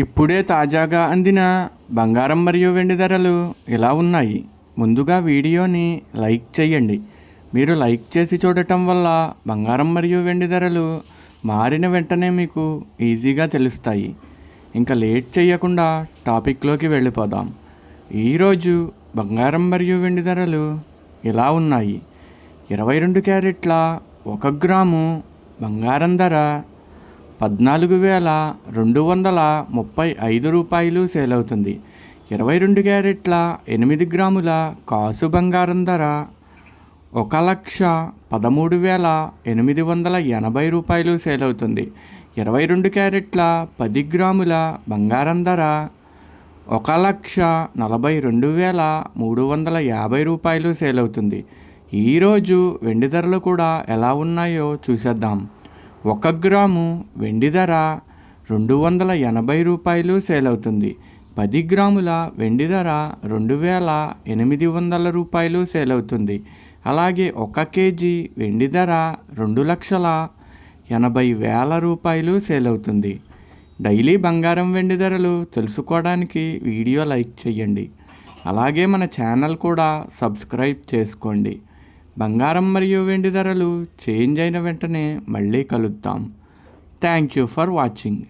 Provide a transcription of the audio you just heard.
ఇప్పుడే తాజాగా అందిన బంగారం మరియు వెండి ధరలు ఎలా ఉన్నాయి? ముందుగా వీడియోని లైక్ చేయండి. మీరు లైక్ చేసి చూడటం వల్ల బంగారం మరియు వెండి ధరలు మారిన వెంటనే మీకు ఈజీగా తెలుస్తాయి. ఇంకా లేట్ చేయకుండా టాపిక్లోకి వెళ్ళిపోదాం. ఈరోజు బంగారం మరియు వెండి ధరలు ఎలా ఉన్నాయి? 22 క్యారెట్ల 1 గ్రాము బంగారం ధర 14,235 రూపాయలు సేల్ అవుతుంది. 22 క్యారెట్ల 8 గ్రాముల కాసు బంగారం ధర 1,13,880 రూపాయలు సేల్ అవుతుంది. 22 క్యారెట్ల 10 గ్రాముల బంగారం ధర 1,42,350 రూపాయలు సేల్ అవుతుంది. ఈరోజు వెండి ధరలు కూడా ఎలా ఉన్నాయో చూసేద్దాం. 1 గ్రాము వెండి ధర 280 రూపాయలు సేల్ అవుతుంది. 10 గ్రాముల వెండి ధర 2,800 రూపాయలు సేల్ అవుతుంది. అలాగే 1 కేజీ వెండి ధర 2,80,000 రూపాయలు సేల్ అవుతుంది. డైలీ బంగారం వెండి ధరలు తెలుసుకోవడానికి వీడియో లైక్ చేయండి. అలాగే మన ఛానల్ కూడా సబ్స్క్రైబ్ చేసుకోండి. బంగారం మరియు వెండి ధరలు చేంజ్ అయిన వెంటనే మళ్ళీ కలుద్దాం. Thank you for watching.